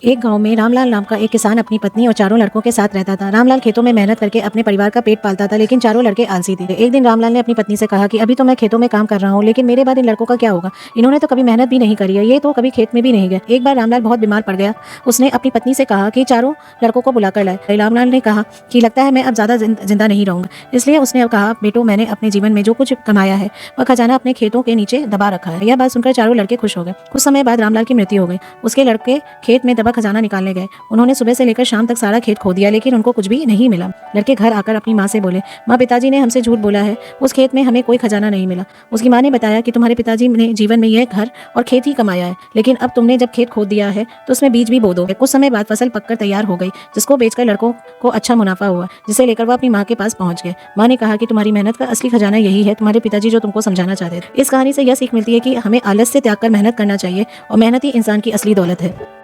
एक गांव में रामलाल नाम का एक किसान अपनी पत्नी और चारों लड़कों के साथ रहता था। रामलाल खेतों में मेहनत करके अपने परिवार का पेट पालता था, लेकिन चारों लड़के आलसी थे। एक दिन रामलाल ने अपनी पत्नी से कहा कि अभी तो मैं खेतों में काम कर रहा हूँ, लेकिन मेरे बाद इन लड़कों का क्या होगा? इन्होंने तो कभी मेहनत भी नहीं करी है, ये तो कभी खेत में भी नहीं गए। एक बार रामलाल बहुत बीमार पड़ गया। उसने अपनी पत्नी से कहा कि चारों लड़कों को बुलाकर लाए। रामलाल ने कहा कि लगता है मैं अब ज्यादा जिंदा नहीं रहूंगा। इसलिए उसने अब कहा, बेटो, मैंने अपने जीवन में जो कुछ कमाया है वह खजाना अपने खेतों के नीचे दबा रखा है। यह बात सुनकर चारों लड़के खुश हो गए। कुछ समय बाद रामलाल की मृत्यु हो गई। उसके लड़के खेत में दबा खजाना निकालने गए। उन्होंने सुबह से लेकर शाम तक सारा खेत खो दिया, लेकिन उनको कुछ भी नहीं मिला। लड़के घर आकर अपनी माँ से बोले, माँ, पिताजी ने हमसे झूठ बोला है, उस खेत में हमें कोई खजाना नहीं मिला। उसकी माँ ने बताया कि तुम्हारे पिताजी ने जीवन में यह घर और खेत ही कमाया है, लेकिन अब तुमने जब खेत खोद दिया है तो उसमें बीज भी बो दो। कुछ समय बाद फसल पककर तैयार हो गई, जिसको बेचकर लड़कों को अच्छा मुनाफा हुआ, जिसे लेकर वो अपनी माँ के पास पहुंच गए। माँ ने कहा कि तुम्हारी मेहनत का असली खजाना यही है, तुम्हारे पिताजी जो तुमको समझाना चाहते थे। इस कहानी से यह सीख मिलती है कि हमें आलस से त्याग कर मेहनत करना चाहिए, और मेहनत ही इंसान की असली दौलत है।